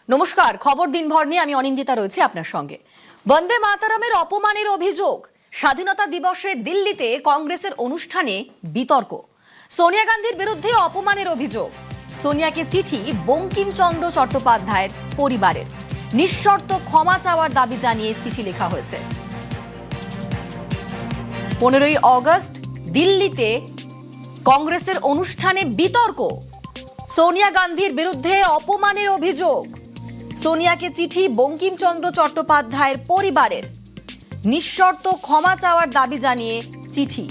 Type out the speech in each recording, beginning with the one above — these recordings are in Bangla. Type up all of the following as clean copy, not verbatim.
নমস্কার, খবর দিনভর নিয়ে আমি অনিন্দিতা রয়েছে আপনার সঙ্গে। বন্দে মাতরমের অপমানের অভিযোগ, স্বাধীনতা দিবসে দিল্লিতে কংগ্রেসের অনুষ্ঠানে বিতর্ক। সোনিয়া গান্ধীর বিরুদ্ধে অপমানের অভিযোগ। সোনিয়াকে চিঠি বঙ্কিমচন্দ্র চট্টোপাধ্যায়ের পরিবারের, নিঃশর্ত ক্ষমা চাওয়ার দাবি জানিয়ে চিঠি লেখা হয়েছে। 15ই অগস্ট দিল্লিতে কংগ্রেসের অনুষ্ঠানে বিতর্ক। সোনিয়া গান্ধীর বিরুদ্ধে অপমানের অভিযোগ। সোনিয়াকে চিঠি বঙ্কিমচন্দ্র চট্টোপাধ্যায়ের পরিবারের, নিঃশর্ত ক্ষমা চাওয়ার দাবি জানিয়ে চিঠি।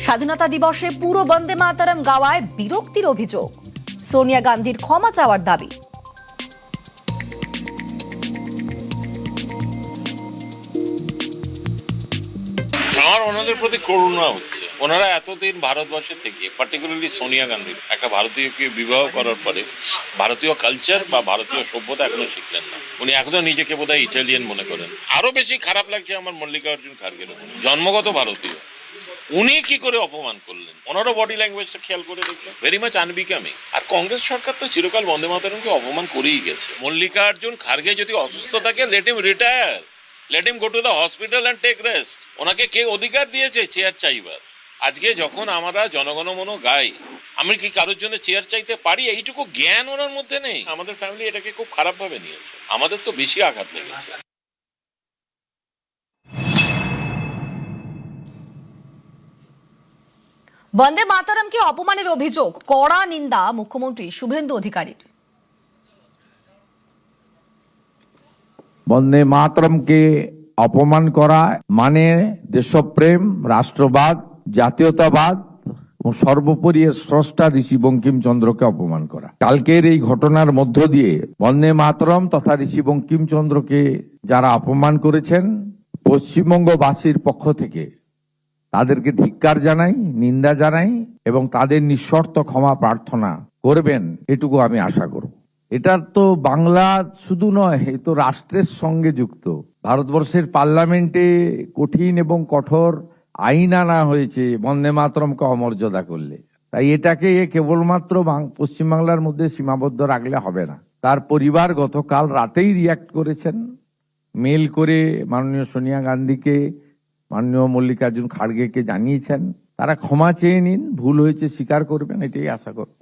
স্বাধীনতা দিবসে পুরো বন্দে মাতরম গাওয়ায় বিরক্তির অভিযোগ। সোনিয়া গান্ধীর ক্ষমা চাওয়ার দাবি। আমার ওনাদের প্রতি করুণা হচ্ছে। ওনারা এতদিন ভারতবর্ষে থেকে, পার্টিকুলারলি সোনিয়া গান্ধী একটা ভারতীয়কে বিবাহ করার পরে ভারতীয় কালচার বা ভারতীয় সভ্যতা এখনো শিখলেন না। উনি এখনো নিজেকে বোধহয় ইটালিয়ান মনে করেন। আরো বেশি খারাপ লাগছে আমার মল্লিকার্জুন খার্গের উপর, জন্মগত ভারতীয়। উনি কি করে অপমান করলেন? ওনারও বডি ল্যাঙ্গুয়েজটা খেয়াল করে দেখবেন, ভেরি মাচ আনবিকামিং। আর কংগ্রেস সরকার তো চিরকাল বন্দে মাতরমকে অপমান করেই গেছে। মল্লিকার্জুন খার্গে যদি অসুস্থ থাকে, let him retire, let him go to the hospital and take rest. ওনাকে কে অধিকার দিয়েছে চেয়ার চাইবার? আজকে যখন আমরা জনগণমন গাই, আমি কি কারোর জন্য চেয়ার চাইতে পারি, এইটুকু জ্ঞান ওনার মধ্যে নেই। আমাদের ফ্যামিলি এটাকে খুব খারাপ ভাবে নিয়েছে, আমাদের তো বেশি আঘাত লেগেছে। বন্দে মাতরমকে অপমানের অভিযোগ, কড়া নিন্দা মুখ্যমন্ত্রী শুভেন্দু অধিকারীর। বন্দে মাতরমকে অপমান করা মানে দেশপ্রেম, রাষ্ট্রবাদ, জাতীয়তাবাদ এবং সর্বোপরি স্রষ্টা ঋষি বঙ্কিমচন্দ্রকে অপমান করা। কালকের এই ঘটনার মধ্য দিয়ে বন্দে মাতরম তথা ঋষি বঙ্কিমচন্দ্রকে যারা অপমান করেছেন, পশ্চিমবঙ্গবাসীর পক্ষ থেকে তাদেরকে ধিক্কার জানাই, নিন্দা জানাই এবং তাদের নিঃশর্ত ক্ষমা প্রার্থনা করবেন, এটুকু আমি আশা করব। এটা তো বাংলা শুধু নয়, এ তো রাষ্ট্রের সঙ্গে যুক্ত। ভারতবর্ষের পার্লামেন্টে কঠিন এবং কঠোর আইন আনা হয়েছে বন্দে মাতরমকে অমর্যাদা করলে। তাই এটাকে কেবলমাত্র পশ্চিমবাংলার মধ্যে সীমাবদ্ধ রাখলে হবে না। তার পরিবার গতকাল রাতেই রিয়াক্ট করেছেন, মেল করে মাননীয় সোনিয়া গান্ধীকে, মাননীয় মল্লিকার্জুন খাড়গেকে জানিয়েছেন। তারা ক্ষমা চেয়ে নিন, ভুল হয়েছে স্বীকার করবেন, এটাই আশা করি।